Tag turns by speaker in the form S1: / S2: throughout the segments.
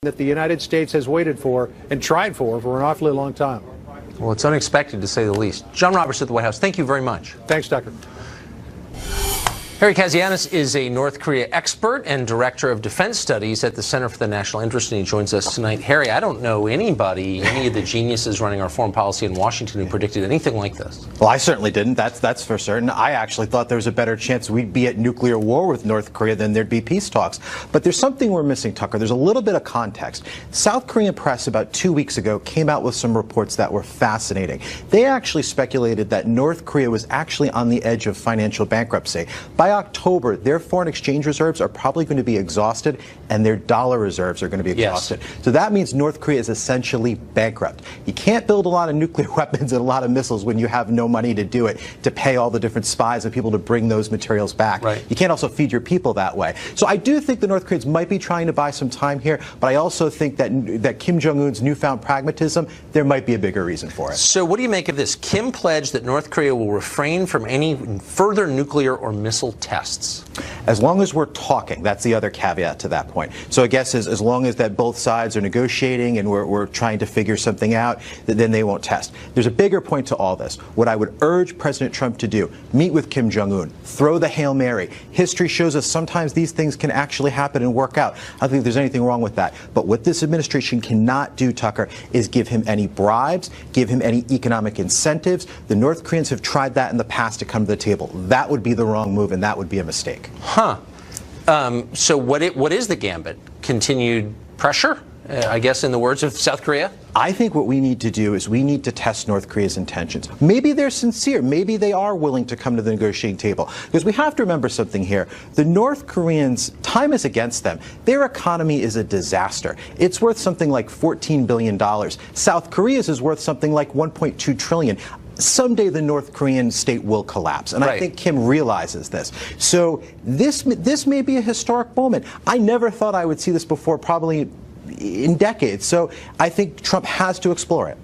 S1: that the United States has waited for and tried for an awfully long time.
S2: Well, it's unexpected, to say the least. John Roberts at the White House, thank you very much.
S1: Thanks, Tucker.
S2: Harry Kazianis is a North Korea expert and director of defense studies at the Center for the National Interest, and he joins us tonight. Harry, I don't know anybody, any of the geniuses running our foreign policy in Washington who predicted anything like this.
S3: Well, I certainly didn't. That's for certain. I actually thought there was a better chance we'd be at nuclear war with North Korea than there'd be peace talks. But there's something we're missing, Tucker. There's a little bit of context. South Korean press about 2 weeks ago came out with some reports that were fascinating. They actually speculated that North Korea was actually on the edge of financial bankruptcy. By October, their foreign exchange reserves are probably going to be exhausted, and their dollar reserves are going to be exhausted. Yes. So that means North Korea is essentially bankrupt. You can't build a lot of nuclear weapons and a lot of missiles when you have no money to do it, to pay all the different spies and people to bring those materials back.
S2: Right.
S3: You can't also feed your people that way. So I do think the North Koreans might be trying to buy some time here, but I also think that Kim Jong-un's newfound pragmatism, there might be a bigger reason for it.
S2: So what do you make of this? Kim pledged that North Korea will refrain from any further nuclear or missile tests.
S3: As long as we're talking, that's the other caveat to that point. So I guess as long as that both sides are negotiating and we're trying to figure something out, then they won't test. There's a bigger point to all this. What I would urge President Trump to do, meet with Kim Jong-un, throw the Hail Mary. History shows us sometimes these things can actually happen and work out. I don't think there's anything wrong with that. But what this administration cannot do, Tucker, is give him any bribes, give him any economic incentives. The North Koreans have tried that in the past to come to the table. That would be the wrong move, and that would be a mistake.
S2: Huh. So what is the gambit? Continued pressure, I guess, in the words of South Korea?
S3: I think what we need to do is we need to test North Korea's intentions. Maybe they're sincere. Maybe they are willing to come to the negotiating table. Because we have to remember something here. The North Koreans, time is against them. Their economy is a disaster. It's worth something like $14 billion. South Korea's is worth something like $1.2 trillion. Someday the North Korean state will collapse, and I think Kim realizes this. So this may be a historic moment. I never thought I would see this before, probably in decades. So I think Trump has to explore it.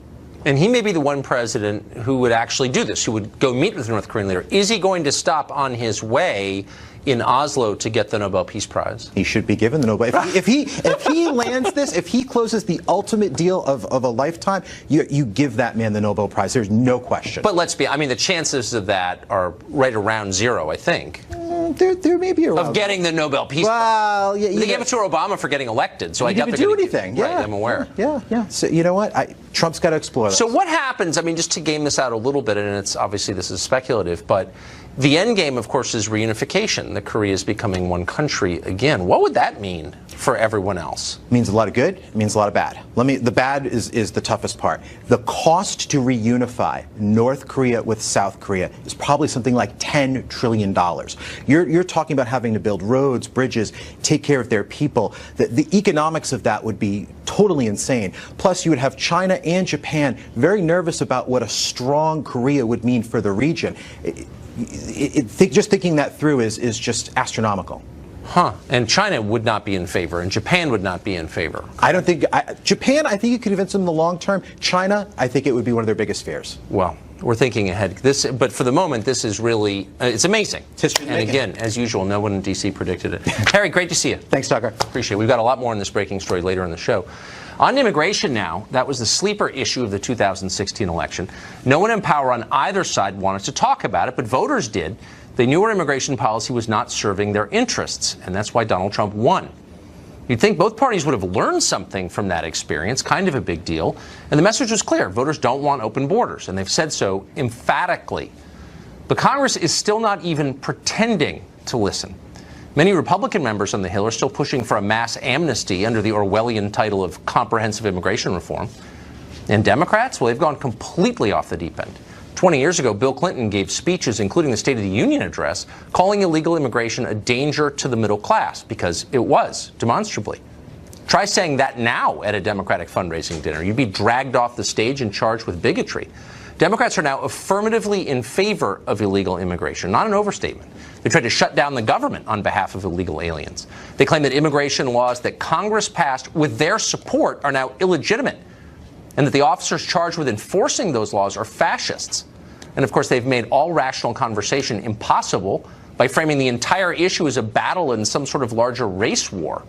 S2: And he may be the one president who would actually do this, who would go meet with the North Korean leader. Is he going to stop on his way in Oslo to get the Nobel Peace Prize?
S3: He should be given the Nobel. If he lands this, if he closes the ultimate deal of a lifetime, you give that man the Nobel Prize. There's no question.
S2: But the chances of that are right around zero, I think.
S3: There may be
S2: of getting the Nobel Peace Prize. Yeah, they gave it to Obama for getting elected, so I got to
S3: do anything.
S2: Right, I'm aware.
S3: Yeah. So you know what? Trump's got to explore that.
S2: So what happens? Just to game this out a little bit, and it's obviously this is speculative, but the end game, of course, is reunification. That Korea is becoming one country again. What would that mean for everyone else?
S3: It means a lot of good. It means a lot of bad. The bad is the toughest part. The cost to reunify North Korea with South Korea is probably something like $10 trillion. You're talking about having to build roads, bridges, take care of their people. The economics of that would be totally insane. Plus, you would have China and Japan very nervous about what a strong Korea would mean for the region. Just thinking that through is just astronomical.
S2: Huh. And China would not be in favor, and Japan would not be in favor.
S3: I don't think Japan, I think you could convince them in the long term. China, I think it would be one of their biggest fears.
S2: Well, we're thinking ahead. But for the moment, this is really, it's amazing.
S3: It's history
S2: and again, as usual, no one in D.C. predicted it. Harry, great to see you.
S3: Thanks, Tucker.
S2: Appreciate it. We've got a lot more on this breaking story later in the show. On immigration now, that was the sleeper issue of the 2016 election. No one in power on either side wanted to talk about it, but voters did. They knew our immigration policy was not serving their interests, and that's why Donald Trump won. You'd think both parties would have learned something from that experience, kind of a big deal, and the message was clear. Voters don't want open borders, and they've said so emphatically. But Congress is still not even pretending to listen. Many Republican members on the Hill are still pushing for a mass amnesty under the Orwellian title of comprehensive immigration reform. And Democrats, well, they've gone completely off the deep end. 20 years ago, Bill Clinton gave speeches, including the State of the Union address, calling illegal immigration a danger to the middle class, because it was, demonstrably. Try saying that now at a Democratic fundraising dinner. You'd be dragged off the stage and charged with bigotry. Democrats are now affirmatively in favor of illegal immigration, not an overstatement. They tried to shut down the government on behalf of illegal aliens. They claim that immigration laws that Congress passed with their support are now illegitimate, and that the officers charged with enforcing those laws are fascists. And of course, they've made all rational conversation impossible by framing the entire issue as a battle in some sort of larger race war.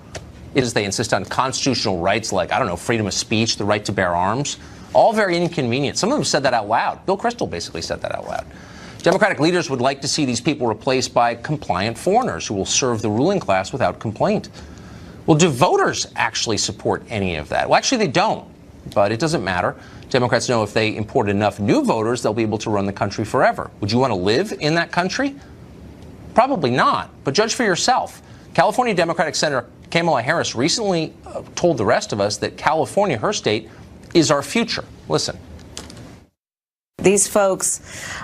S2: is they insist on constitutional rights like, I don't know, freedom of speech, the right to bear arms. All very inconvenient. Some of them said that out loud. Bill Kristol basically said that out loud. Democratic leaders would like to see these people replaced by compliant foreigners who will serve the ruling class without complaint. Well, do voters actually support any of that? Well, actually, they don't, but it doesn't matter. Democrats know if they import enough new voters, they'll be able to run the country forever. Would you want to live in that country? Probably not, but judge for yourself. California Democratic Senator Kamala Harris recently told the rest of us that California, her state, is our future. Listen.
S4: These folks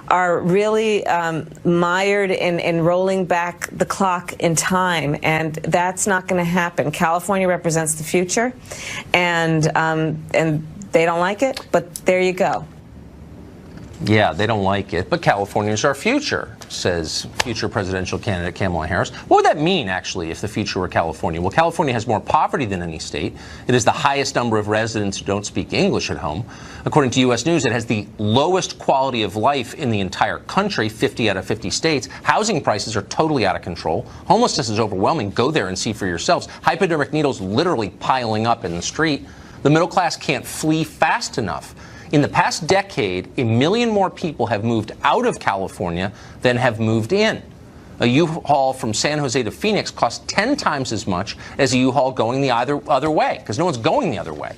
S4: are really mired in rolling back the clock in time, and that's not going to happen. California represents the future, and they don't like it, but there you go.
S2: Yeah, they don't like it, but California is our future, says future presidential candidate Kamala Harris. What would that mean, actually, if the future were California? Well, California has more poverty than any state. It has the highest number of residents who don't speak English at home. According to U.S. News, it has the lowest quality of life in the entire country, 50 out of 50 states. Housing prices are totally out of control. Homelessness is overwhelming. Go there and see for yourselves. Hypodermic needles literally piling up in the street. The middle class can't flee fast enough. In the past decade, 1 million more people have moved out of California than have moved in. A U-Haul from San Jose to Phoenix costs 10 times as much as a U-Haul going the other way, because no one's going the other way.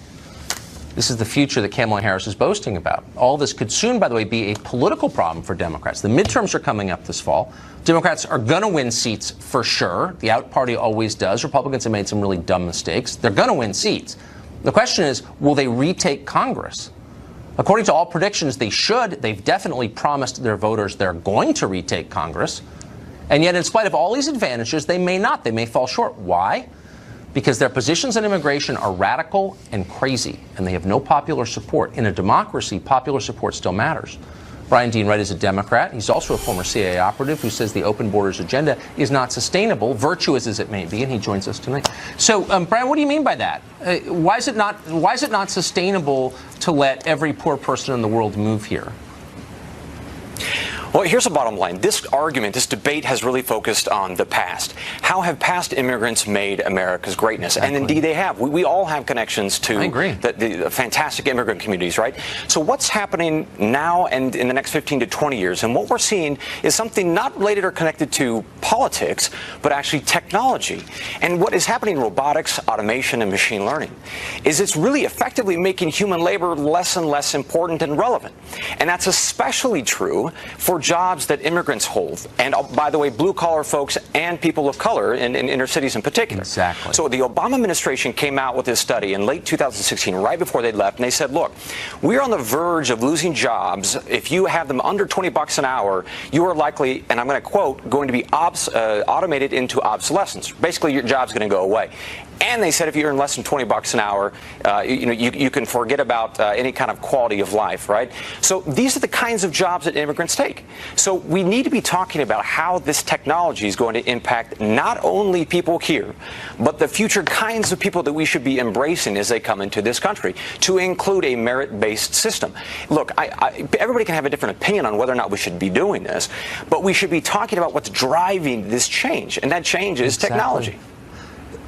S2: This is the future that Kamala Harris is boasting about. All this could soon, by the way, be a political problem for Democrats. The midterms are coming up this fall. Democrats are going to win seats for sure. The out party always does. Republicans have made some really dumb mistakes. They're going to win seats. The question is, will they retake Congress? According to all predictions, they should. They've definitely promised their voters they're going to retake Congress. And yet, in spite of all these advantages, they may not. They may fall short. Why? Because their positions on immigration are radical and crazy, and they have no popular support. In a democracy, popular support still matters. Brian Dean Wright is a Democrat. He's also a former CIA operative who says the open borders agenda is not sustainable, virtuous as it may be, and he joins us tonight. So, Brian, what do you mean by that? Why is it not sustainable to let every poor person in the world move here?
S5: Well, here's the bottom line. This argument, this debate has really focused on the past. How have past immigrants made America's greatness? Exactly. And indeed they have. We all have connections to the fantastic immigrant communities, right? So what's happening now and in the next 15 to 20 years? And what we're seeing is something not related or connected to politics, but actually technology. And what is happening in robotics, automation, and machine learning is it's really effectively making human labor less and less important and relevant. And that's especially true for jobs that immigrants hold, and by the way, blue-collar folks and people of color in inner cities in particular.
S2: Exactly.
S5: So the Obama administration came out with this study in late 2016, right before they left, and they said, look, we're on the verge of losing jobs. If you have them under $20 an hour, you are likely, and I'm going to quote, going to be automated into obsolescence. Basically, your job's going to go away. And they said if you earn less than $20 an hour, you can forget about any kind of quality of life, right? So these are the kinds of jobs that immigrants take. So we need to be talking about how this technology is going to impact not only people here, but the future kinds of people that we should be embracing as they come into this country, to include a merit-based system. Look, everybody can have a different opinion on whether or not we should be doing this, but we should be talking about what's driving this change, and that change is technology.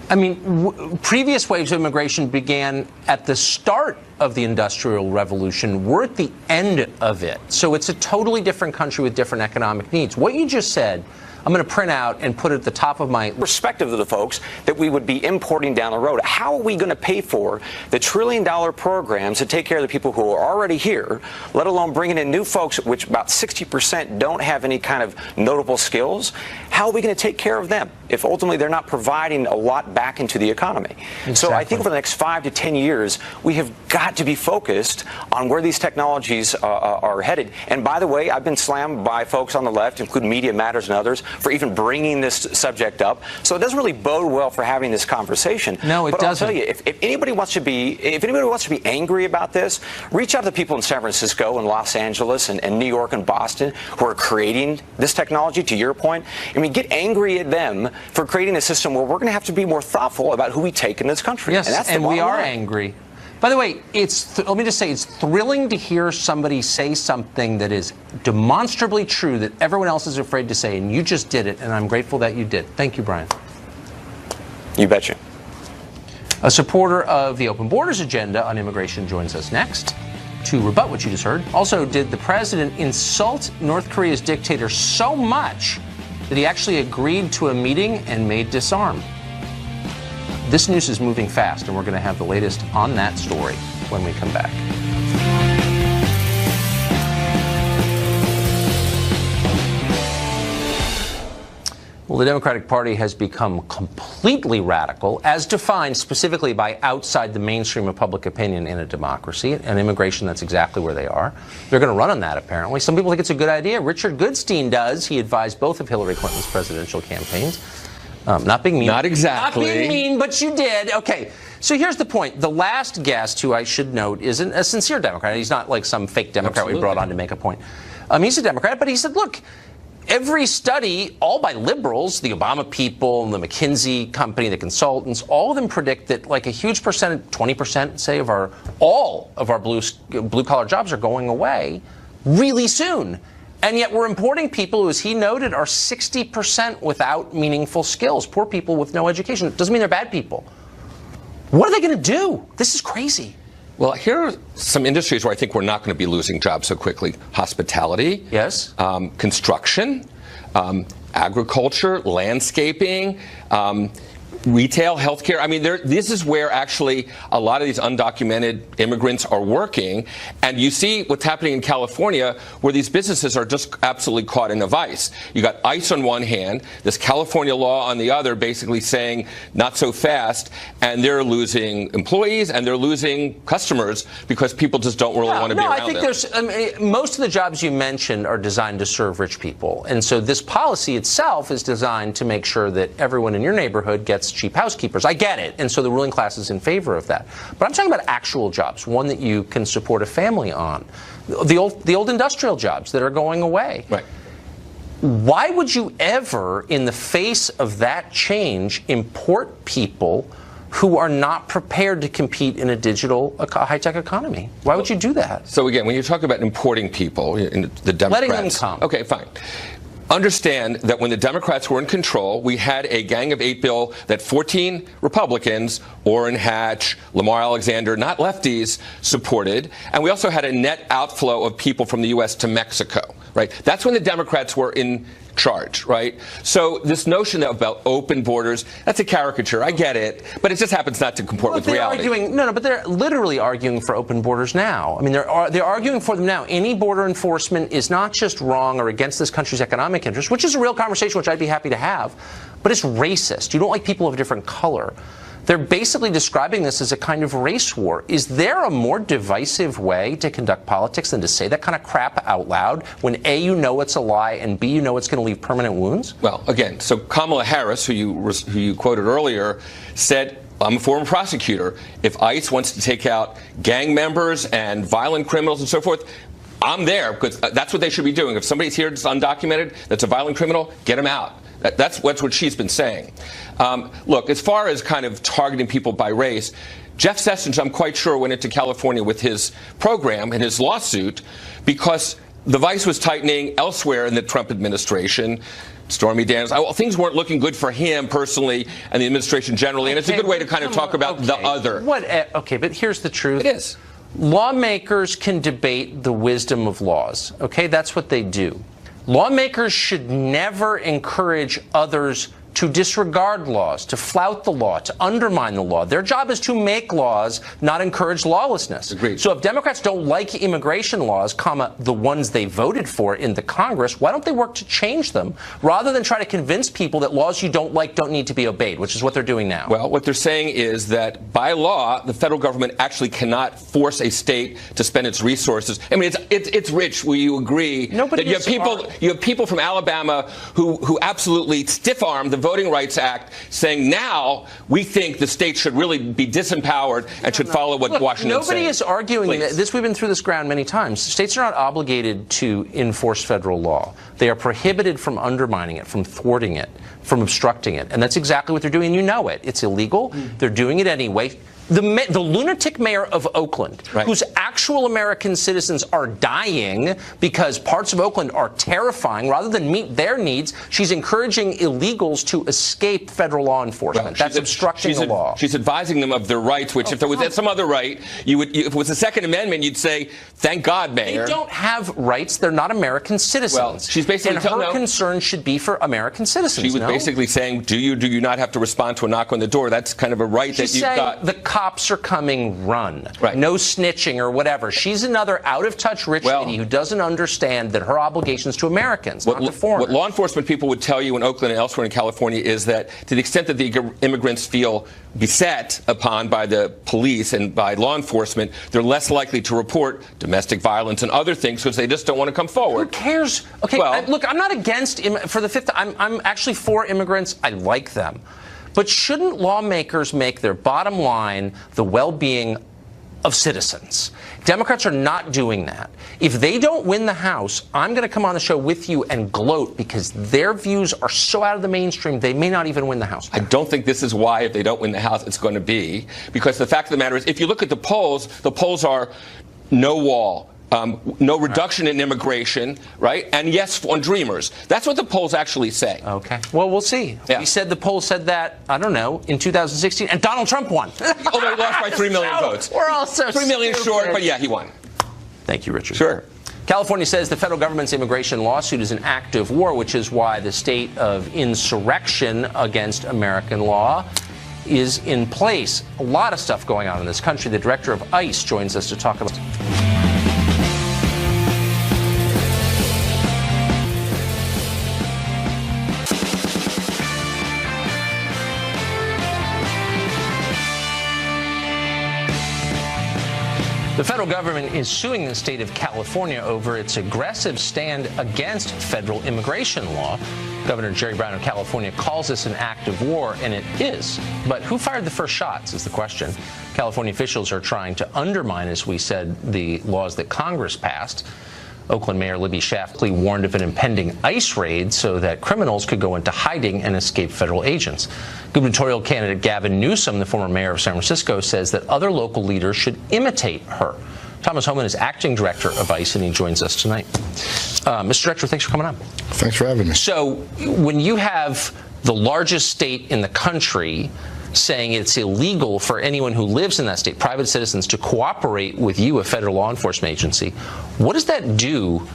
S2: I mean, previous waves of immigration began at the start of the Industrial Revolution. We're at the end of it. So it's a totally different country with different economic needs. What you just said, I'm going to print out and put it at the top of my
S5: perspective of the folks that we would be importing down the road. How are we going to pay for the trillion-dollar programs to take care of the people who are already here, let alone bringing in new folks, which about 60% don't have any kind of notable skills? How are we going to take care of them if ultimately they're not providing a lot back into the economy? Exactly. So I think over the next 5 to 10 years, we have got to be focused on where these technologies are headed. And by the way, I've been slammed by folks on the left, including Media Matters and others, for even bringing this subject up. So it doesn't really bode well for having this conversation.
S2: No, it doesn't.
S5: I'll tell you, if anybody wants to be angry about this, reach out to the people in San Francisco and Los Angeles and New York and Boston who are creating this technology, to your point. I mean, get angry at them for creating a system where we're going to have to be more thoughtful about who we take in this country.
S2: Yes, and we are angry. By the way, let me just say, it's thrilling to hear somebody say something that is demonstrably true that everyone else is afraid to say, and you just did it, and I'm grateful that you did. Thank you, Brian.
S5: You betcha.
S2: A supporter of the open borders agenda on immigration joins us next to rebut what you just heard. Also, did the president insult North Korea's dictator so much that he actually agreed to a meeting and made disarm? This news is moving fast, and we're going to have the latest on that story when we come back. Well, the Democratic Party has become completely radical, as defined specifically by outside the mainstream of public opinion in a democracy. And immigration, that's exactly where they are. They're going to run on that, apparently. Some people think it's a good idea. Richard Goodstein does. He advised both of Hillary Clinton's presidential campaigns. Not being mean.
S6: Not exactly.
S2: Not being mean, but you did. Okay. So here's the point. The last guest, who I should note, is a sincere Democrat. He's not like some fake Democrat we brought on to make a point. He's a Democrat, but he said, look, every study, all by liberals, the Obama people, the McKinsey company, the consultants, all of them predict that like a huge percentage, 20%, say, of all of our blue-collar jobs are going away really soon. And yet we're importing people who, as he noted, are 60% without meaningful skills, poor people with no education. It doesn't mean they're bad people. What are they going to do? This is crazy.
S6: Well, here are some industries where I think we're not going to be losing jobs so quickly. Hospitality.
S2: Yes.
S6: Construction. Agriculture. Landscaping. Retail, healthcare. I mean, this is where actually a lot of these undocumented immigrants are working. And you see what's happening in California, where these businesses are just absolutely caught in a vice. You got ICE on one hand, this California law on the other, basically saying not so fast, and they're losing employees and they're losing customers because people just don't really want to be around them.
S2: No, I think most of the jobs you mentioned are designed to serve rich people. And so this policy itself is designed to make sure that everyone in your neighborhood gets cheap housekeepers. I get it. And so the ruling class is in favor of that. But I'm talking about actual jobs, one that you can support a family on. The old industrial jobs that are going away.
S6: Right.
S2: Why would you ever, in the face of that change, import people who are not prepared to compete in a digital, high-tech economy? Why would you do that?
S6: So again, when you talk about importing people, the Democrats...
S2: Letting them come.
S6: Okay, fine. Understand that when the Democrats were in control, we had a Gang of Eight bill that 14 Republicans, Orrin Hatch, Lamar Alexander, not lefties, supported. And we also had a net outflow of people from the U.S. to Mexico, right? That's when the Democrats were in charge, right? So this notion about open borders, that's a caricature. I get it, but it just happens not to comport with reality.
S2: But they're literally arguing for open borders now. I mean, they're arguing for them now. Any border enforcement is not just wrong or against this country's economic interests, which is a real conversation which I'd be happy to have, but it's racist. You don't like people of a different color. They're basically describing this as a kind of race war. Is there a more divisive way to conduct politics than to say that kind of crap out loud when A, you know it's a lie, and B, you know it's going to leave permanent wounds?
S6: Well, again, so Kamala Harris, who you quoted earlier, said, I'm a former prosecutor. If ICE wants to take out gang members and violent criminals and so forth, I'm there, because that's what they should be doing. If somebody's here that's undocumented, that's a violent criminal, get them out. That's what she's been saying. Look, as far as kind of targeting people by race, Jeff Sessions, I'm quite sure, went into California with his program and his lawsuit because the vice was tightening elsewhere in the Trump administration. Stormy Daniels, things weren't looking good for him personally and the administration generally, and it's a good way to kind of talk about the other.
S2: Okay, but here's the truth.
S6: It is.
S2: Lawmakers can debate the wisdom of laws. Okay, that's what they do. Lawmakers should never encourage others to disregard laws, to flout the law, to undermine the law. Their job is to make laws, not encourage lawlessness.
S6: Agreed.
S2: So if Democrats don't like immigration laws, the ones they voted for in the Congress, why don't they work to change them rather than try to convince people that laws you don't like don't need to be obeyed, which is what they're doing now?
S6: Well, what they're saying is that by law, the federal government actually cannot force a state to spend its resources. I mean, it's rich. Will you agree?
S2: Nobody
S6: that you have people from Alabama who absolutely stiff-armed the Voting Rights Act, saying now we think the state should really be disempowered and should follow what Washington's saying.
S2: Nobody is arguing this. We've been through this ground many times. States are not obligated to enforce federal law. They are prohibited from undermining it, from thwarting it, from obstructing it. And that's exactly what they're doing. You know it. It's illegal. They're doing it anyway. The lunatic mayor of Oakland, whose actual American citizens are dying because parts of Oakland are terrifying, rather than meet their needs, she's encouraging illegals to escape federal law enforcement. Well, that's obstructing the law.
S6: She's advising them of their rights, which if there was some other right, if it was the Second Amendment, you'd say, thank God, Mayor.
S2: They don't have rights. They're not American citizens.
S6: Well, she's basically
S2: and her concern should be for American citizens.
S6: She was basically saying, do you not have to respond to a knock on the door? That's kind of a right that you've got.
S2: The cops are coming, run. No snitching or whatever. She's another out-of-touch rich lady who doesn't understand that her obligations to Americans, not to foreigners.
S6: What law enforcement people would tell you in Oakland and elsewhere in California is that to the extent that the immigrants feel beset upon by the police and by law enforcement, they're less likely to report domestic violence and other things because they just don't want to come forward.
S2: Who cares? Okay, look, I'm not against, for the fifth, I'm actually for immigrants. I like them. But shouldn't lawmakers make their bottom line the well-being of citizens? Democrats are not doing that. If they don't win the House, I'm going to come on the show with you and gloat because their views are so out of the mainstream, they may not even win the House.
S6: I don't think this is why, if they don't win the House, it's going to be. Because the fact of the matter is, if you look at the polls are no wall. No reduction in immigration, right? And yes, on Dreamers. That's what the polls actually say.
S2: Okay. Well, we'll see.
S6: Yeah.
S2: We said the poll said that, I don't know, in 2016, and Donald Trump won.
S6: Although he lost by 3 million votes.
S2: We're all so
S6: 3 million
S2: stupid.
S6: short, but yeah, he won.
S2: Thank you, Richard.
S6: Sure.
S2: California says the federal government's immigration lawsuit is an act of war, which is why the state of insurrection against American law is in place. A lot of stuff going on in this country. The director of ICE joins us to talk about it. The federal government is suing the state of California over its aggressive stand against federal immigration law. Governor Jerry Brown of California calls this an act of war, and it is. But who fired the first shots is the question. California officials are trying to undermine, as we said, the laws that Congress passed. Oakland Mayor Libby Schaaf warned of an impending ICE raid so that criminals could go into hiding and escape federal agents. Gubernatorial candidate Gavin Newsom, the former mayor of San Francisco, says that other local leaders should imitate her. Thomas Homan is acting director of ICE, and he joins us tonight. Mr. Director, thanks for coming on.
S7: Thanks for having me.
S2: So when you have the largest state in the country saying it's illegal for anyone who lives in that state, private citizens, to cooperate with you, a federal law enforcement agency, what does that do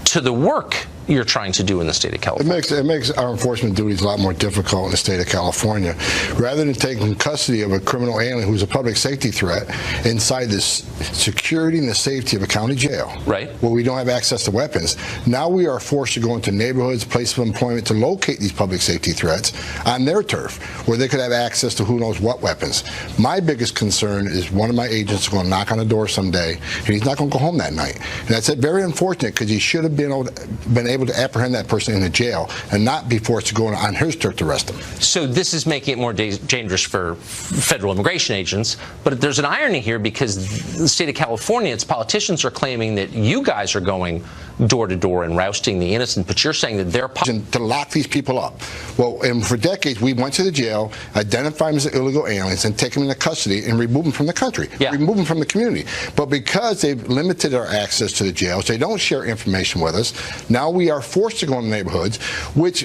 S2: to the work you're trying to do in the state of California?
S7: It makes our enforcement duties a lot more difficult in the state of California. Rather than taking custody of a criminal alien who's a public safety threat inside this security and the safety of a county jail,
S2: right,
S7: where we don't have access to weapons, now we are forced to go into neighborhoods, places of employment to locate these public safety threats on their turf, where they could have access to who knows what weapons. My biggest concern is one of my agents is going to knock on the door someday, and he's not going to go home that night. And that's very unfortunate, because he should have been able to apprehend that person in the jail and not be forced to go on his turf to arrest him.
S2: So this is making it more dangerous for federal immigration agents, but there's an irony here, because the state of California, its politicians are claiming that you guys are going door to door and rousting the innocent, but you're saying that they're
S7: to lock these people up. Well, and for decades we went to the jail, identified them as illegal aliens, and take them into custody and remove them from the country, remove them from the community. But because they've limited our access to the jails, they don't share information with us. Now we are forced to go in neighborhoods, which,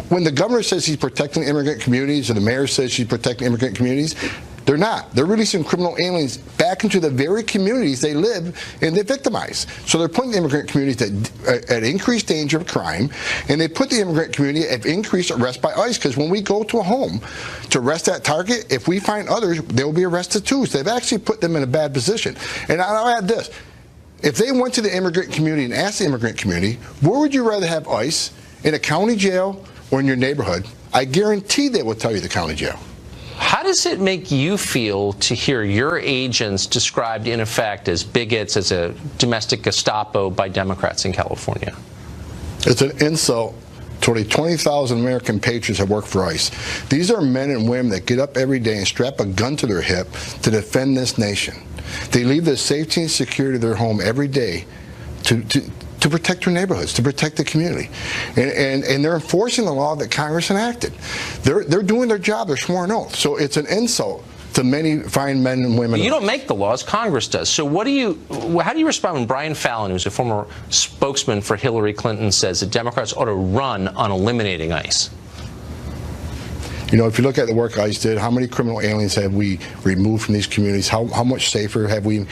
S7: when the governor says he's protecting immigrant communities, or the mayor says she's protecting immigrant communities, they're not. They're releasing criminal aliens back into the very communities they live and they victimize. So they're putting the immigrant communities at increased danger of crime, and they put the immigrant community at increased arrest by ICE, because when we go to a home to arrest that target, if we find others, they'll be arrested too. So they've actually put them in a bad position. And I'll add this. If they went to the immigrant community and asked the immigrant community, where would you rather have ICE, in a county jail or in your neighborhood, I guarantee they will tell you the county jail.
S2: How does it make you feel to hear your agents described, in effect, as bigots, as a domestic Gestapo by Democrats in California?
S7: It's an insult to the 20,000 American patriots that work for ICE. These are men and women that get up every day and strap a gun to their hip to defend this nation. They leave the safety and security of their home every day to protect their neighborhoods, to protect the community. And they're enforcing the law that Congress enacted. They're doing their job, they're sworn oath. So it's an insult to many fine men and women.
S2: You don't make the laws, Congress does. So how do you respond when Brian Fallon, who's a former spokesman for Hillary Clinton, says that Democrats ought to run on eliminating ICE?
S7: You know, if you look at the work ICE did, how many criminal aliens have we removed from these communities? How much safer have we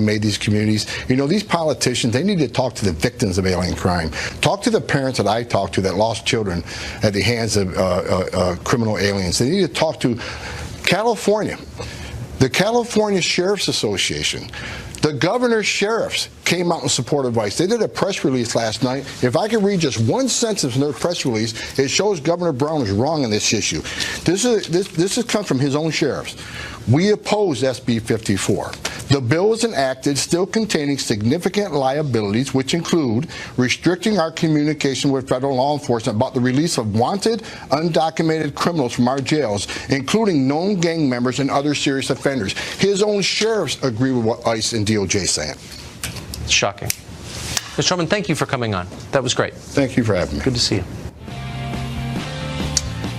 S7: made these communities? You know, these politicians, they need to talk to the victims of alien crime. Talk to the parents that I talked to that lost children at the hands of criminal aliens. They need to talk to California, the California Sheriff's Association. The governor's sheriffs came out in support of ICE. They did a press release last night. If I could read just one sentence in their press release, it shows Governor Brown is wrong on this issue. This has come from his own sheriffs. We oppose SB 54. The bill is enacted still containing significant liabilities, which include restricting our communication with federal law enforcement about the release of wanted, undocumented criminals from our jails, including known gang members and other serious offenders. His own sheriffs agree with what ICE and DOJ saying.
S2: It's shocking. Mr. Truman, thank you for coming on. That was great.
S7: Thank you for having me.
S2: Good to see you.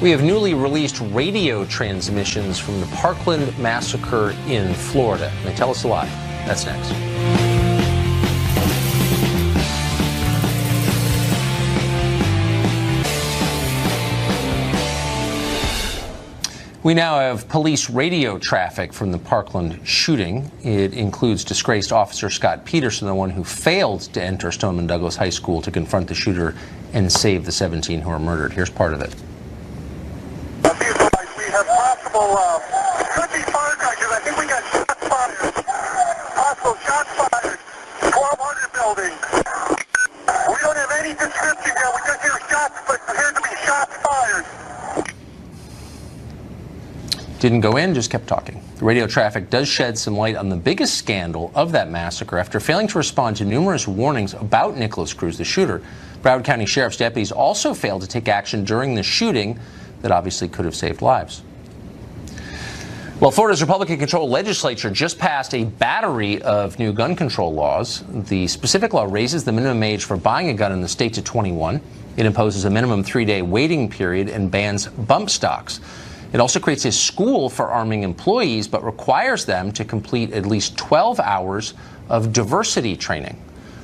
S2: We have newly released radio transmissions from the Parkland massacre in Florida. They tell us a lot. That's next. We now have police radio traffic from the Parkland shooting. It includes disgraced Officer Scott Peterson, the one who failed to enter Stoneman Douglas High School to confront the shooter and save the 17 who were murdered. Here's part of it.
S8: We have possible, could be firecrackers. I think we got shots fired. Possible shots fired. 1,200 building. We don't have any description yet. We just hear shots, but appears to be shots fired.
S2: Didn't go in, just kept talking. The radio traffic does shed some light on the biggest scandal of that massacre. After failing to respond to numerous warnings about Nicholas Cruz, the shooter, Broward County Sheriff's deputies also failed to take action during the shooting that obviously could have saved lives. Well, Florida's Republican-controlled legislature just passed a battery of new gun control laws. The specific law raises the minimum age for buying a gun in the state to 21. It imposes a minimum 3-day waiting period and bans bump stocks. It also creates a school for arming employees, but requires them to complete at least 12 hours of diversity training.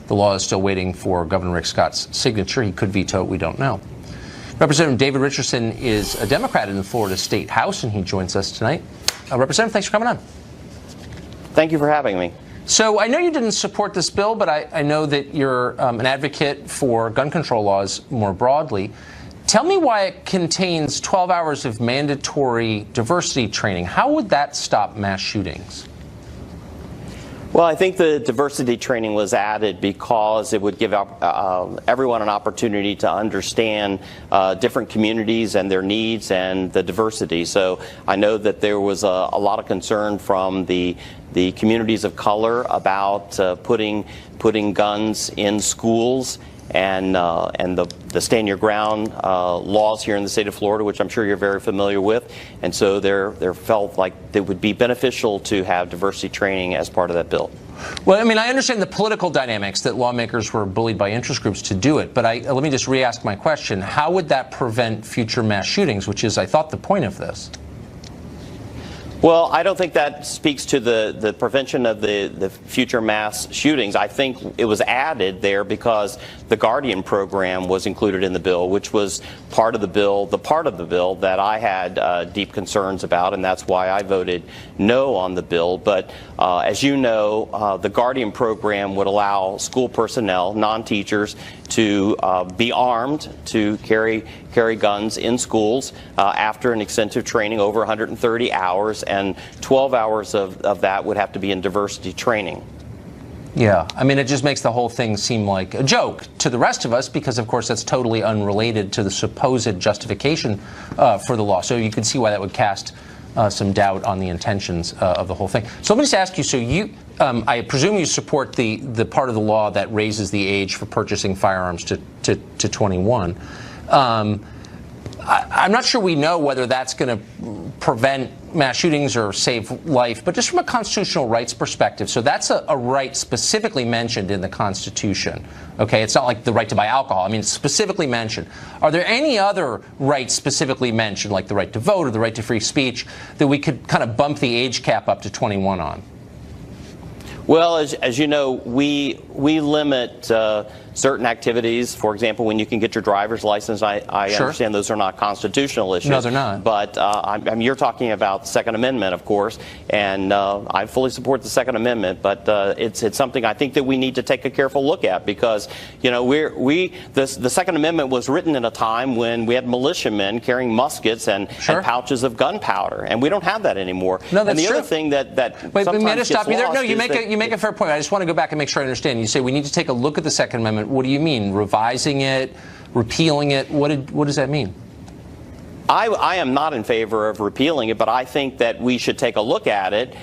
S2: The law is still waiting for Governor Rick Scott's signature. He could veto it. We don't know. Representative David Richardson is a Democrat in the Florida State House, and he joins us tonight. Representative, thanks for coming on.
S9: Thank you for having me.
S2: So I know you didn't support this bill, but I know that you're an advocate for gun control laws more broadly. Tell me why it contains 12 hours of mandatory diversity training. How would that stop mass shootings?
S9: Well, I think the diversity training was added because it would give everyone an opportunity to understand different communities and their needs and the diversity. So I know that there was a lot of concern from the communities of color about putting guns in schools and the Stand Your Ground laws here in the state of Florida, which I'm sure you're very familiar with. And so there felt like it would be beneficial to have diversity training as part of that bill.
S2: Well, I mean, I understand the political dynamics that lawmakers were bullied by interest groups to do it, but let me just re-ask my question. How would that prevent future mass shootings, which is, I thought, the point of this?
S9: Well, I don't think that speaks to the prevention of the future mass shootings. I think it was added there because the Guardian program was included in the bill, which was part of the bill that I had deep concerns about, and that's why I voted no on the bill. But as you know, the Guardian program would allow school personnel, non-teachers, to be armed to carry guns in schools after an extensive training over 130 hours, and 12 hours of that would have to be in diversity training.
S2: Yeah, I mean, it just makes the whole thing seem like a joke to the rest of us because, of course, that's totally unrelated to the supposed justification for the law. So you can see why that would cast some doubt on the intentions of the whole thing. So let me just ask you, so you, I presume you support the part of the law that raises the age for purchasing firearms to 21. I'm not sure we know whether that's going to prevent mass shootings or save life, but just from a constitutional rights perspective. So that's a right specifically mentioned in the Constitution. Okay, it's not like the right to buy alcohol. I mean, it's specifically mentioned. Are there any other rights specifically mentioned, like the right to vote or the right to free speech, that we could kind of bump the age cap up to 21 on?
S9: Well, as you know, we limit certain activities. For example, when you can get your driver's license, I
S2: Sure.
S9: understand those are not constitutional issues.
S2: No, they're not.
S9: But you're talking about the Second Amendment, of course, and I fully support the Second Amendment. But it's something I think that we need to take a careful look at, because you know the Second Amendment was written in a time when we had militiamen carrying muskets and pouches of gunpowder, and we don't have that anymore.
S2: No, that's
S9: and the
S2: true.
S9: other thing that
S2: Wait,
S9: sometimes
S2: may I just stop you there?
S9: lost
S2: No, you
S9: is
S2: make a fair point. I just want to go back and make sure I understand. You say we need to take a look at the Second Amendment. What do you mean? Revising it, repealing it? What does that mean?
S9: I am not in favor of repealing it, but I think that we should take a look at it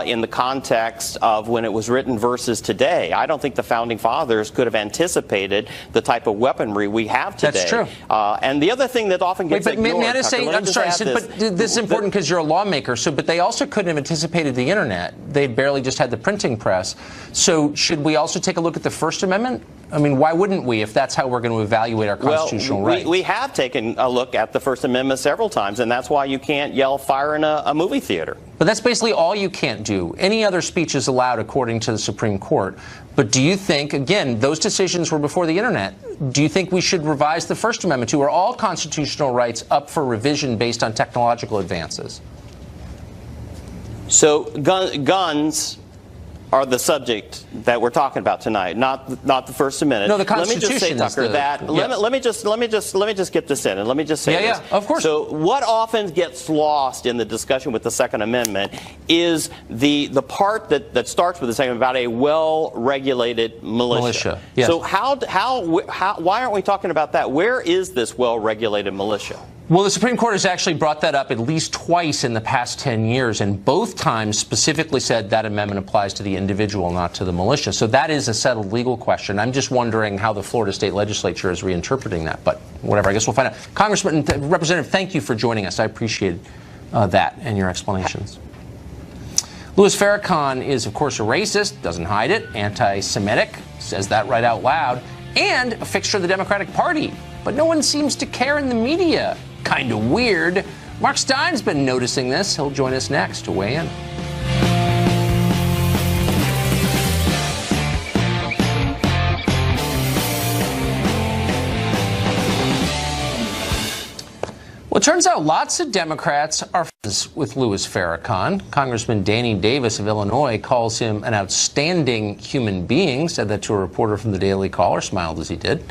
S9: in the context of when it was written versus today. I don't think the Founding Fathers could have anticipated the type of weaponry we have today.
S2: That's true.
S9: And the other thing that often gets ignored,
S2: may I just say, I'm sorry, but this is important because you're a lawmaker, but they also couldn't have anticipated the Internet. They barely just had the printing press. So should we also take a look at the First Amendment? I mean, why wouldn't we, if that's how we're going to evaluate our constitutional rights?
S9: We have taken a look at the First Amendment several times, and that's why you can't yell fire in a movie theater.
S2: But that's basically all you can't do. Any other speech is allowed according to the Supreme Court. But do you think, again, those decisions were before the Internet, do you think we should revise the First Amendment to, are all constitutional rights up for revision based on technological advances?
S9: So guns are the subject that we're talking about tonight, not the First Amendment.
S2: No, the Constitution.
S9: Let me just say, Tucker, let me just get this in, and let me just say this.
S2: Yeah, of course.
S9: So what often gets lost in the discussion with the Second Amendment is the part that starts with the Second about a well-regulated militia.
S2: Yes.
S9: So why aren't we talking about that? Where is this well-regulated militia?
S2: Well, the Supreme Court has actually brought that up at least twice in the past 10 years, and both times specifically said that amendment applies to the individual, not to the militia. So that is a settled legal question. I'm just wondering how the Florida State Legislature is reinterpreting that, but whatever, I guess we'll find out. Congressman, Representative, thank you for joining us. I appreciate that and your explanations. Louis Farrakhan is, of course, a racist, doesn't hide it, anti-Semitic, says that right out loud, and a fixture of the Democratic Party. But no one seems to care in the media. Kind of weird. Mark Stein's been noticing this. He'll join us next to weigh in. Well, it turns out lots of Democrats are friends with Louis Farrakhan. Congressman Danny Davis of Illinois calls him an outstanding human being, said that to a reporter from the Daily Caller, smiled as he did.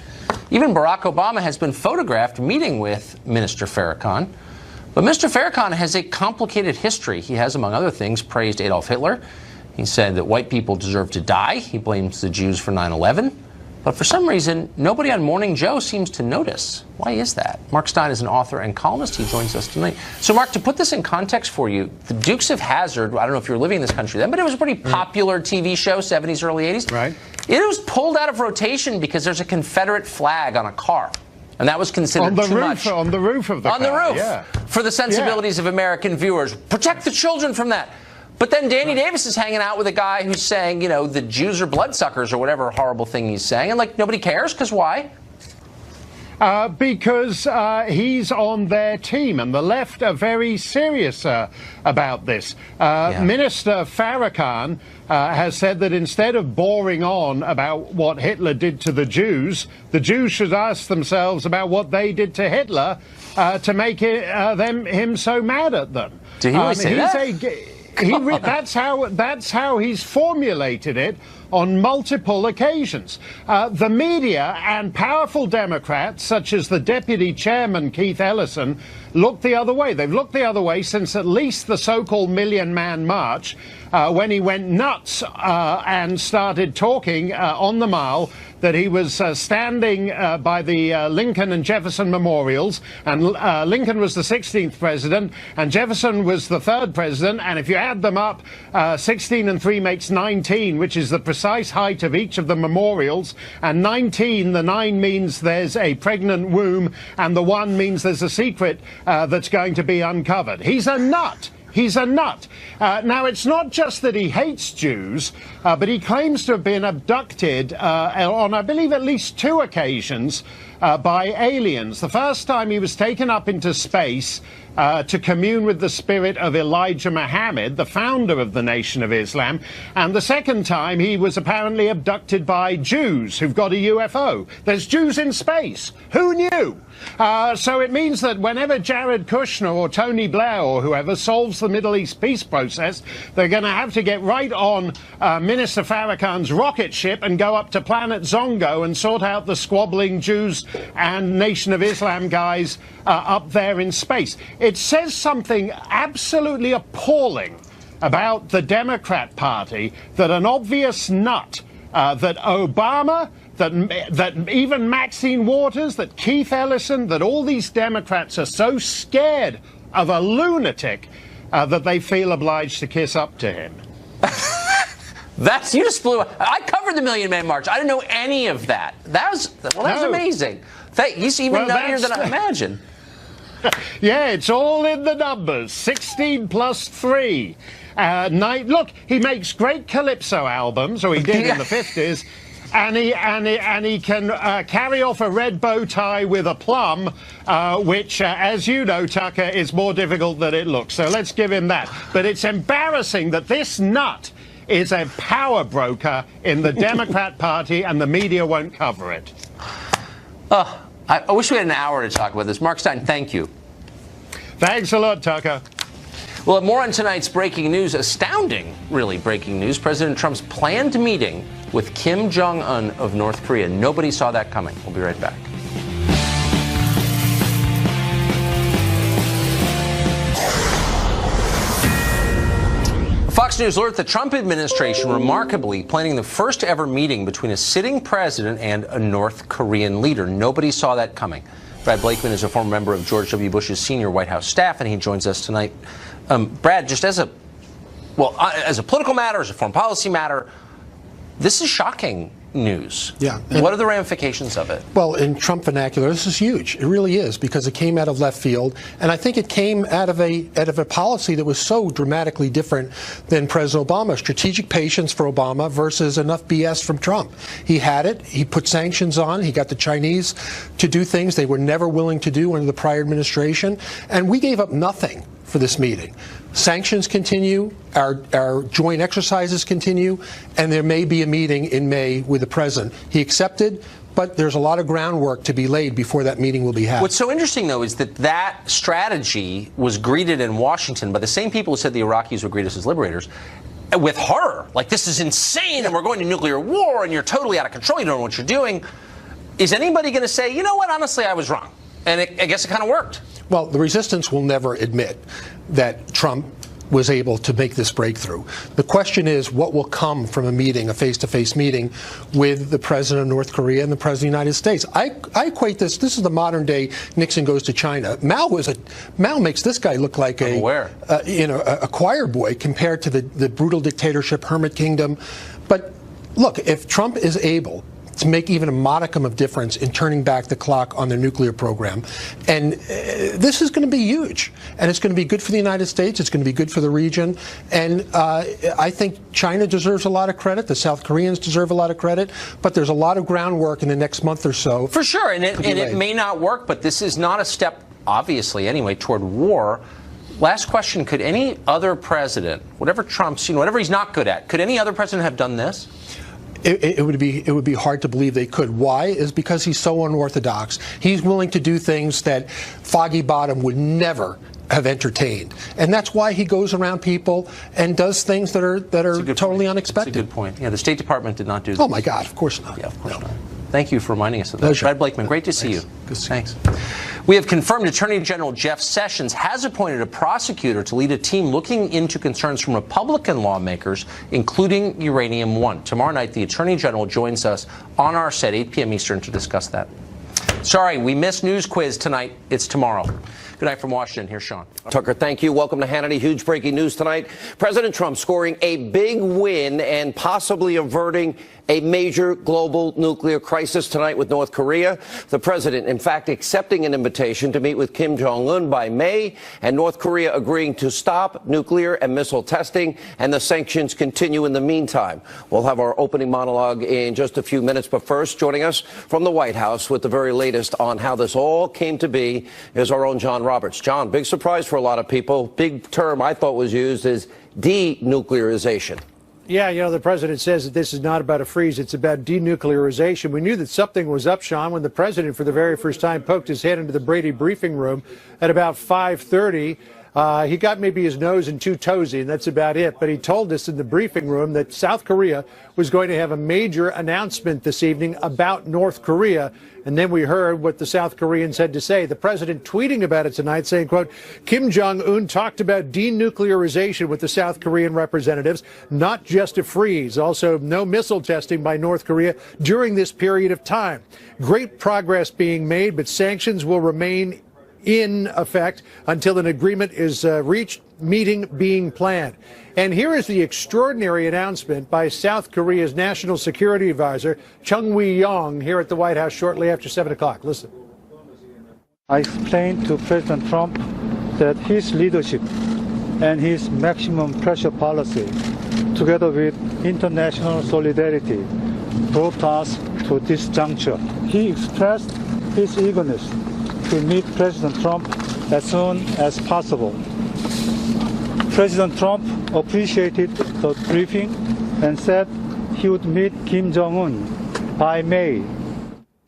S2: Even Barack Obama has been photographed meeting with Minister Farrakhan. But Mr. Farrakhan has a complicated history. He has, among other things, praised Adolf Hitler. He said that white people deserve to die. He blames the Jews for 9/11. But for some reason, nobody on Morning Joe seems to notice. Why is that? Mark Stein is an author and columnist. He joins us tonight. So, Mark, to put this in context for you, the Dukes of Hazzard, I don't know if you were living in this country then, but it was a pretty popular TV show, 70s, early 80s.
S1: Right.
S2: It was pulled out of rotation because there's a Confederate flag on a car. And that was considered too much.
S1: On the roof of the car.
S2: On the roof.
S1: Yeah.
S2: For the sensibilities of American viewers. Protect the children from that. But then Danny Davis is hanging out with a guy who's saying, you know, the Jews are bloodsuckers or whatever horrible thing he's saying. And, like, nobody cares, because why?
S1: Because he's on their team, and the left are very serious about this. Minister Farrakhan has said that instead of boring on about what Hitler did to the Jews should ask themselves about what they did to Hitler to make him so mad at them.
S2: Did he really say that?
S1: That's how he's formulated it on multiple occasions. The media and powerful Democrats, such as the deputy chairman, Keith Ellison, look the other way. They've looked the other way since at least the so-called Million Man March, when he went nuts and started talking on the Mall that he was standing by the Lincoln and Jefferson memorials, and Lincoln was the 16th president, and Jefferson was the 3rd president, and if you add them up, 16 and 3 makes 19, which is the precise height of each of the memorials, and 19, the 9 means there's a pregnant womb, and the 1 means there's a secret that's going to be uncovered. He's a nut. He's a nut. Now, it's not just that he hates Jews, but he claims to have been abducted on, I believe, at least 2 occasions by aliens. The first time he was taken up into space to commune with the spirit of Elijah Muhammad, the founder of the Nation of Islam. And the second time he was apparently abducted by Jews who've got a UFO. There's Jews in space. Who knew? So it means that whenever Jared Kushner or Tony Blair or whoever solves the Middle East peace process, they're going to have to get right on Minister Farrakhan's rocket ship and go up to planet Zongo and sort out the squabbling Jews and Nation of Islam guys up there in space. It says something absolutely appalling about the Democrat Party that an obvious nut, that Obama, that even Maxine Waters, that Keith Ellison, that all these Democrats are so scared of a lunatic that they feel obliged to kiss up to him.
S2: You just blew. I covered the Million Man March. I didn't know any of that. That was amazing. He's even nuttier than I imagined.
S1: Yeah, it's all in the numbers. 16 plus 3. Look, he makes great calypso albums, or he did in the 50s. And he can carry off a red bow tie with a plum, which, as you know, Tucker, is more difficult than it looks. So let's give him that. But it's embarrassing that this nut is a power broker in the Democrat Party, and the media won't cover it.
S2: I wish we had an hour to talk about this. Mark Stein, thank you.
S1: Thanks a lot, Tucker.
S2: We'll have more on tonight's breaking news. Astounding, really, breaking news. President Trump's planned meeting with Kim Jong-un of North Korea. Nobody saw that coming. We'll be right back. Fox News alert: the Trump administration remarkably planning the first ever meeting between a sitting president and a North Korean leader. Nobody saw that coming. Brad Blakeman is a former member of George W. Bush's senior White House staff, and he joins us tonight. Brad, just as a political matter, as a foreign policy matter, this is shocking news.
S10: Yeah.
S2: What are the ramifications of it?
S10: Well, in Trump vernacular, this is huge. It really is, because it came out of left field, and I think it came out of a policy that was so dramatically different than President Obama. Strategic patience for Obama versus enough BS from Trump. He had it. He put sanctions on. He got the Chinese to do things they were never willing to do under the prior administration, and we gave up nothing for this meeting. Sanctions continue, our joint exercises continue, and there may be a meeting in May with the president. He accepted, but there's a lot of groundwork to be laid before that meeting will be had.
S2: What's so interesting, though, is that strategy was greeted in Washington by the same people who said the Iraqis would greet us as liberators with horror. Like, this is insane, and we're going to nuclear war, and you're totally out of control, you don't know what you're doing. Is anybody going to say, you know what, honestly, I was wrong? And I guess it kind of worked.
S10: Well, the resistance will never admit that Trump was able to make this breakthrough. The question is, what will come from a meeting, a face-to-face meeting with the president of North Korea and the president of the United States? I equate this is the modern day Nixon goes to China. Mao makes this guy look like a choir boy compared to the brutal dictatorship, hermit kingdom. But look, if Trump is able to make even a modicum of difference in turning back the clock on their nuclear program. And this is going to be huge. And it's going to be good for the United States. It's going to be good for the region. And I think China deserves a lot of credit. The South Koreans deserve a lot of credit. But there's a lot of groundwork in the next month or so.
S2: For sure. And it may not work, but this is not a step, obviously, anyway, toward war. Last question. Could any other president, whatever Trump's, whatever he's not good at, could any other president have done this?
S10: It would be hard to believe they could. Why? Is because he's so unorthodox. He's willing to do things that Foggy Bottom would never have entertained, and that's why he goes around people and does things that are totally unexpected.
S2: That's a good point. Yeah, the State Department did not do that.
S10: Oh my God! Of course not.
S2: Yeah, of course not. Thank you for reminding us of that.
S10: Pleasure.
S2: Brad Blakeman, great to see you.
S10: Good to see you.
S2: Thanks. We have confirmed Attorney General Jeff Sessions has appointed a prosecutor to lead a team looking into concerns from Republican lawmakers, including Uranium One. Tomorrow night, the Attorney General joins us on our set, 8 p.m. Eastern, to discuss that. Sorry, we missed News Quiz tonight. It's tomorrow. Good night from Washington. Here's Sean.
S11: Tucker, thank you. Welcome to Hannity. Huge breaking news tonight. President Trump scoring a big win and possibly averting a major global nuclear crisis tonight with North Korea. The president, in fact, accepting an invitation to meet with Kim Jong-un by May, and North Korea agreeing to stop nuclear and missile testing, and the sanctions continue in the meantime. We'll have our opening monologue in just a few minutes, but first, joining us from the White House with the very latest on how this all came to be is our own John Roberts. John, big surprise for a lot of people. Big term I thought was used is denuclearization.
S12: Yeah, you know, the president says that this is not about a freeze, it's about denuclearization. We knew that something was up, Sean, when the president for the very first time poked his head into the Brady briefing room at about 5:30. He got maybe his nose and two toesy, and that's about it. But he told us in the briefing room that South Korea was going to have a major announcement this evening about North Korea. And then we heard what the South Koreans had to say. The president tweeting about it tonight, saying, quote, Kim Jong-un talked about denuclearization with the South Korean representatives, not just a freeze. Also, no missile testing by North Korea during this period of time. Great progress being made, but sanctions will remain in effect until an agreement is reached, meeting being planned. And here is the extraordinary announcement by South Korea's National Security Advisor, Chung Wee-yong, here at the White House shortly after 7 o'clock. Listen.
S13: I explained to President Trump that his leadership and his maximum pressure policy, together with international solidarity, brought us to this juncture. He expressed his eagerness to meet President Trump as soon as possible. President Trump appreciated the briefing and said he would meet Kim Jong-un by May.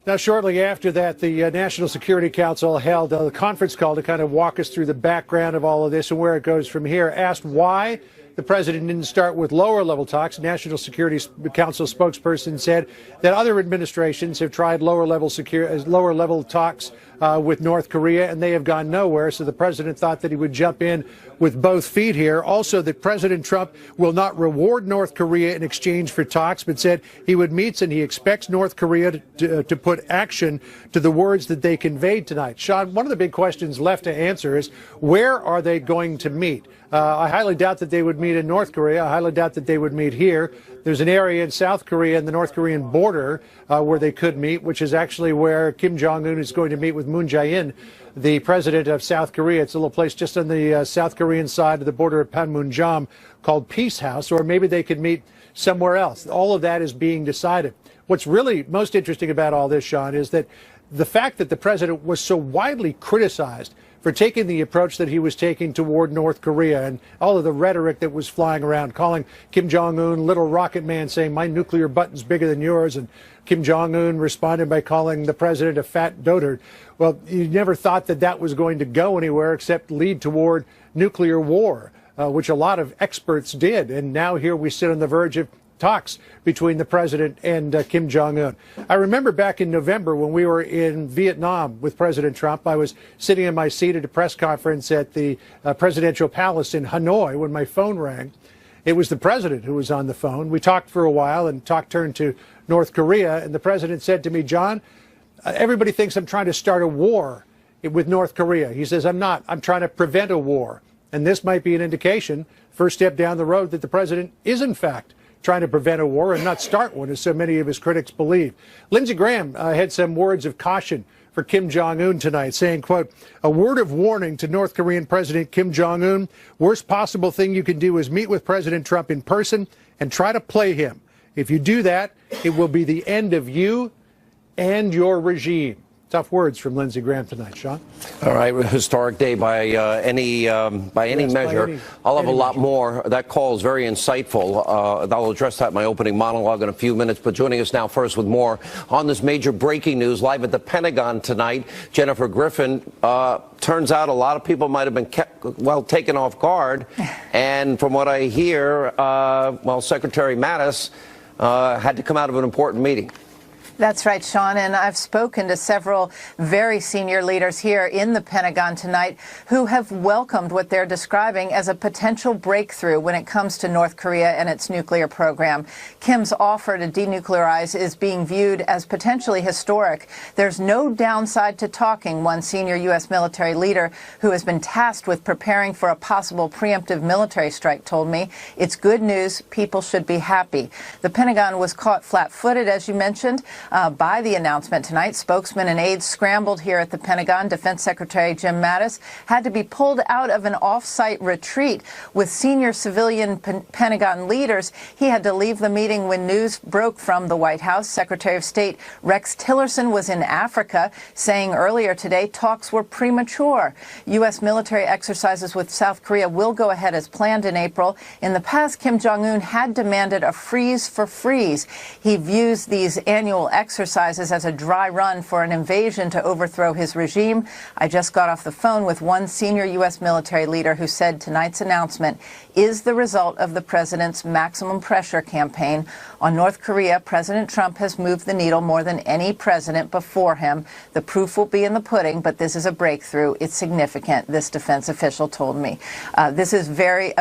S12: Now, shortly after that, the National Security Council held a conference call to kind of walk us through the background of all of this and where it goes from here. Asked why the president didn't start with lower-level talks, National Security Council spokesperson said that other administrations have tried lower-level talks with North Korea, and they have gone nowhere. So the president thought that he would jump in with both feet here. Also, that President Trump will not reward North Korea in exchange for talks, but said he would meet and he expects North Korea to put action to the words that they conveyed tonight. Sean, one of the big questions left to answer is where are they going to meet? I highly doubt that they would meet in North Korea. I highly doubt that they would meet here. There's an area in South Korea and the North Korean border where they could meet, which is actually where Kim Jong-un is going to meet with Moon Jae-in, the president of South Korea. It's a little place just on the South Korean side of the border of Panmunjom called Peace House, or maybe they could meet somewhere else. All of that is being decided. What's really most interesting about all this, Sean, is that the fact that the president was so widely criticized for taking the approach that he was taking toward North Korea and all of the rhetoric that was flying around, calling Kim Jong-un little rocket man, saying my nuclear button's bigger than yours, and Kim Jong-un responded by calling the president a fat dotard. Well, you never thought that that was going to go anywhere except lead toward nuclear war, which a lot of experts did. And now here we sit on the verge of talks between the president and Kim Jong-un. I remember back in November when we were in Vietnam with President Trump, I was sitting in my seat at a press conference at the presidential palace in Hanoi when my phone rang. It was the president who was on the phone. We talked for a while and talk turned to North Korea, and the president said to me, John, everybody thinks I'm trying to start a war with North Korea. He says, I'm not. I'm trying to prevent a war. And this might be an indication, first step down the road, that the president is in fact trying to prevent a war and not start one, as so many of his critics believe. Lindsey Graham had some words of caution for Kim Jong-un tonight, saying, quote, a word of warning to North Korean President Kim Jong-un. Worst possible thing you can do is meet with President Trump in person and try to play him. If you do that, it will be the end of you and your regime. Tough words from Lindsey Graham tonight, Sean.
S11: All right, historic day by any measure. I'll have a lot more. That call is very insightful. I'll address that in my opening monologue in a few minutes. But joining us now first with more on this major breaking news live at the Pentagon tonight, Jennifer Griffin. Turns out a lot of people might have been taken off guard. And from what I hear, Secretary Mattis had to come out of an important meeting.
S14: That's right, Sean, and I've spoken to several very senior leaders here in the Pentagon tonight who have welcomed what they're describing as a potential breakthrough when it comes to North Korea and its nuclear program. Kim's offer to denuclearize is being viewed as potentially historic. There's no downside to talking, one senior U.S. military leader who has been tasked with preparing for a possible preemptive military strike told me. It's good news. People should be happy. The Pentagon was caught flat-footed, as you mentioned, by the announcement tonight. Spokesmen and aides scrambled here at the Pentagon. Defense Secretary Jim Mattis had to be pulled out of an off-site retreat with senior civilian Pentagon leaders. He had to leave the meeting when news broke from the White House. Secretary of State Rex Tillerson was in Africa, saying earlier today talks were premature. U.S. military exercises with South Korea will go ahead as planned in April. In the past, Kim Jong-un had demanded a freeze for freeze. He views these annual exercises as a dry run for an invasion to overthrow his regime. I just got off the phone with one senior U.S. military leader who said tonight's announcement is the result of the president's maximum pressure campaign. On North Korea, President Trump has moved the needle more than any president before him. The proof will be in the pudding, but this is a breakthrough. It's significant, this defense official told me. This is a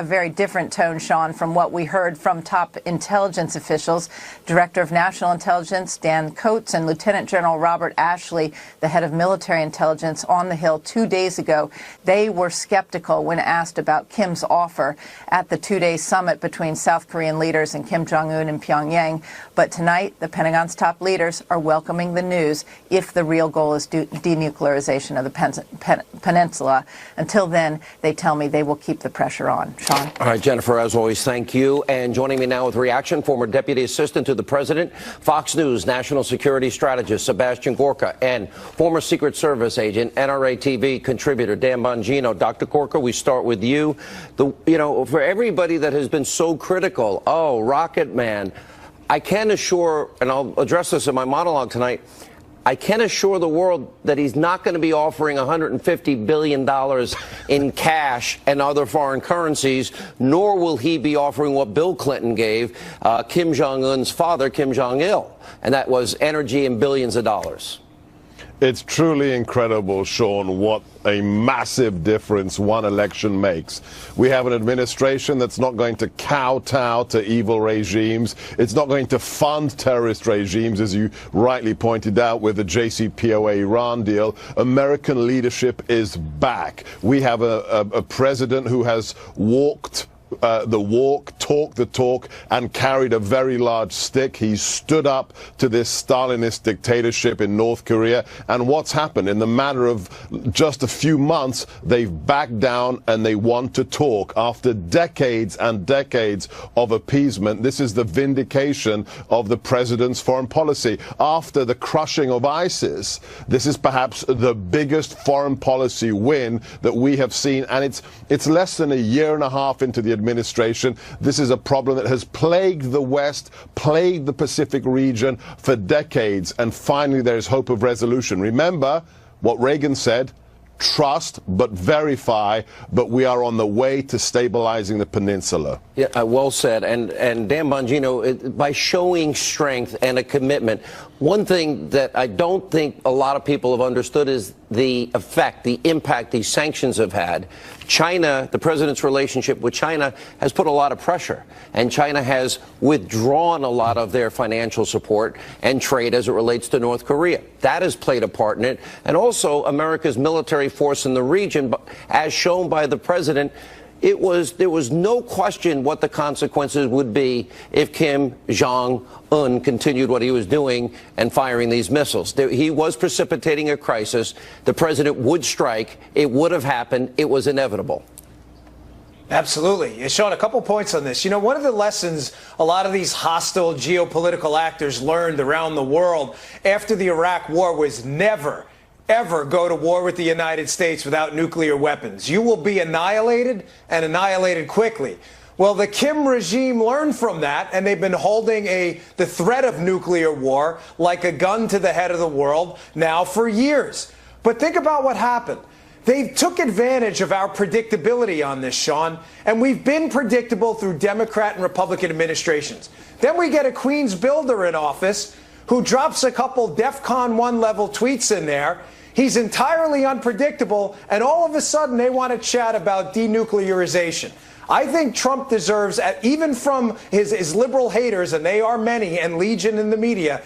S14: very different tone, Sean, from what we heard from top intelligence officials. Director of National Intelligence Dan Coates and Lieutenant General Robert Ashley, the head of military intelligence on the Hill 2 days ago. They were skeptical when asked about Kim's offer at the two-day summit between South Korean leaders and Kim Jong-un in Pyongyang. But tonight, the Pentagon's top leaders are welcoming the news if the real goal is denuclearization of the peninsula. Until then, they tell me they will keep the pressure on. Sean?
S11: All right, Jennifer, as always, thank you. And joining me now with reaction, former Deputy Assistant to the President, Fox News National Security Strategist Sebastian Gorka, and former Secret Service agent, NRA TV contributor Dan Bongino. Dr. Gorka, we start with you. For everybody that has been so critical, Rocket Man, I can assure, and I'll address this in my monologue tonight, I can assure the world that he's not going to be offering $150 billion in cash and other foreign currencies, nor will he be offering what Bill Clinton gave Kim Jong-un's father, Kim Jong-il, and that was energy and billions of dollars.
S15: It's truly incredible, Sean, what a massive difference one election makes. We have an administration that's not going to kowtow to evil regimes. It's not going to fund terrorist regimes, as you rightly pointed out with the JCPOA Iran deal. American leadership is back. We have a president who has walked the walk, talked the talk, and carried a very large stick. He stood up to this Stalinist dictatorship in North Korea. And what's happened? In the matter of just a few months, they've backed down and they want to talk. After decades and decades of appeasement, this is the vindication of the president's foreign policy. After the crushing of ISIS, this is perhaps the biggest foreign policy win that we have seen. And it's less than a year and a half into the administration. This is a problem that has plagued the West, plagued the Pacific region for decades, and finally there is hope of resolution. Remember what Reagan said, trust but verify, but we are on the way to stabilizing the peninsula.
S11: Yeah, well said. And Dan Bongino, by showing strength and a commitment, one thing that I don't think a lot of people have understood is the effect, the impact these sanctions have had. China, the president's relationship with China has put a lot of pressure, and China has withdrawn a lot of their financial support and trade as it relates to North Korea. That has played a part in it. And also America's military force in the region, as shown by the president, there was no question what the consequences would be if Kim Jong-un continued what he was doing and firing these missiles. He was precipitating a crisis. The president would strike. It would have happened. It was inevitable.
S16: Absolutely. Sean, a couple points on this. One of the lessons a lot of these hostile geopolitical actors learned around the world after the Iraq War was never, ever go to war with the United States without nuclear weapons. You will be annihilated, and annihilated quickly. Well, the Kim regime learned from that, and they've been holding the threat of nuclear war like a gun to the head of the world now for years. But think about what happened. They took advantage of our predictability on this, Sean, and we've been predictable through Democrat and Republican administrations. Then we get a Queens builder in office who drops a couple DEFCON 1 level tweets in there. He's entirely unpredictable, and all of a sudden they want to chat about denuclearization. I think Trump deserves, even from his liberal haters, and they are many, and legion in the media,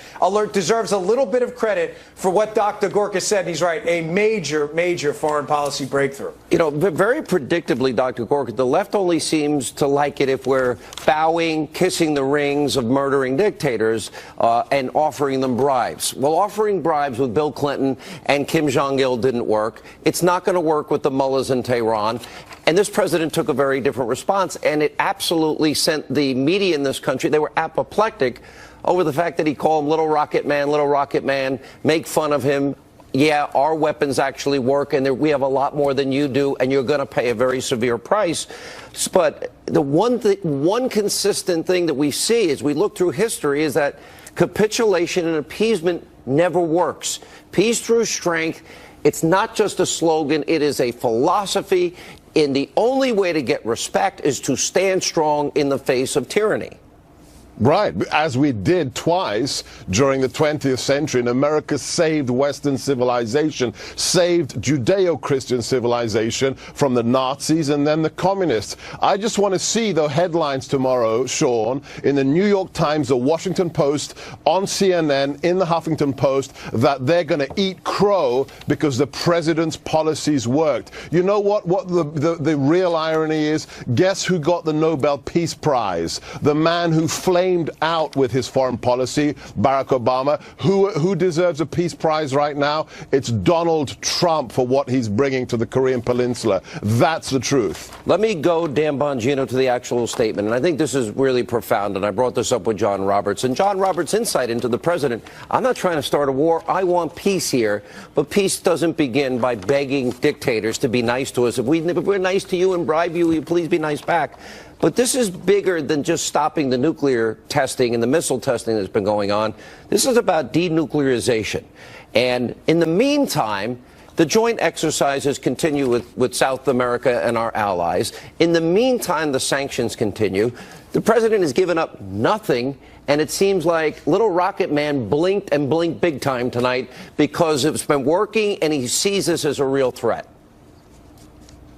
S16: deserves a little bit of credit for what Dr. Gorka said. And he's right, a major, major foreign policy breakthrough.
S11: You know, but very predictably, Dr. Gorka, the left only seems to like it if we're bowing, kissing the rings of murdering dictators, and offering them bribes. Well, offering bribes with Bill Clinton and Kim Jong-il didn't work. It's not going to work with the mullahs in Tehran. And this president took a very different response, and it absolutely sent the media in this country, they were apoplectic over the fact that he called him Little Rocket Man, make fun of him. Yeah, our weapons actually work, and we have a lot more than you do, and you're going to pay a very severe price. But the one consistent thing that we see as we look through history is that capitulation and appeasement never works. Peace through strength, it's not just a slogan, it is a philosophy. And the only way to get respect is to stand strong in the face of tyranny.
S15: Right, as we did twice during the 20th century, and America saved Western civilization, saved Judeo-Christian civilization from the Nazis and then the communists. I just want to see the headlines tomorrow, Sean, in the New York Times, the Washington Post, on CNN, in the Huffington Post, that they're going to eat crow because the president's policies worked. You know what the real irony is? Guess who got the Nobel Peace Prize? The man who flamed out with his foreign policy, Barack Obama. Who deserves a peace prize right now? It's Donald Trump for what he's bringing to the Korean Peninsula. That's the truth.
S11: Let me go, Dan Bongino, to the actual statement. And I think this is really profound. And I brought this up with John Roberts. And John Roberts' insight into the president, I'm not trying to start a war. I want peace here. But peace doesn't begin by begging dictators to be nice to us. If we're nice to you and bribe you, will you please be nice back? But this is bigger than just stopping the nuclear testing and the missile testing that's been going on. This is about denuclearization. And in the meantime, the joint exercises continue with South America and our allies. In the meantime, the sanctions continue. The president has given up nothing, and it seems like Little Rocket Man blinked and blinked big time tonight because it's been working, and he sees this as a real threat.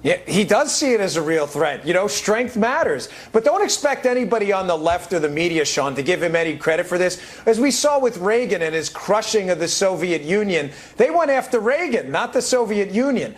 S16: Yeah, he does see it as a real threat. You know, strength matters. But don't expect anybody on the left or the media, Sean, to give him any credit for this. As we saw with Reagan and his crushing of the Soviet Union, they went after Reagan, not the Soviet Union.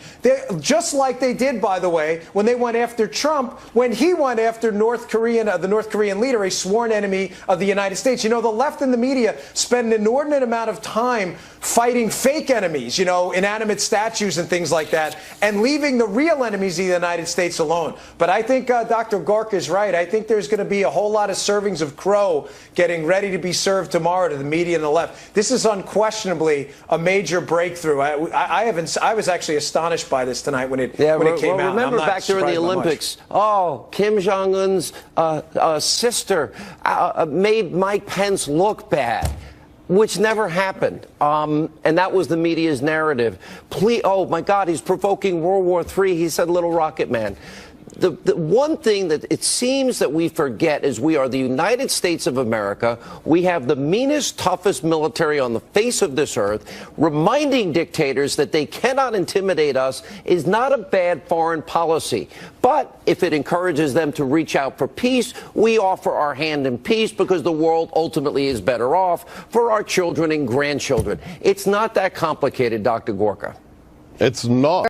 S16: Just like they did, by the way, when they went after Trump, when he went after the North Korean leader, a sworn enemy of the United States. You know, the left and the media spend an inordinate amount of time fighting fake enemies, you know, inanimate statues and things like that, and leaving the real enemies of the United States alone. But I think Dr. Gorka is right. I think there's going to be a whole lot of servings of crow getting ready to be served tomorrow to the media and the left. This is unquestionably a major breakthrough. I was actually astonished by this tonight when it came out.
S11: Remember back during the Olympics, Kim Jong-un's sister made Mike Pence look bad, which never happened. And that was the media's narrative. Oh, my God, he's provoking World War III. He said Little Rocket Man. The one thing that it seems that we forget is we are the United States of America. We have the meanest, toughest military on the face of this earth. Reminding dictators that they cannot intimidate us is not a bad foreign policy. But if it encourages them to reach out for peace, we offer our hand in peace because the world ultimately is better off for our children and grandchildren. It's not that complicated, Dr. Gorka.
S15: It's not.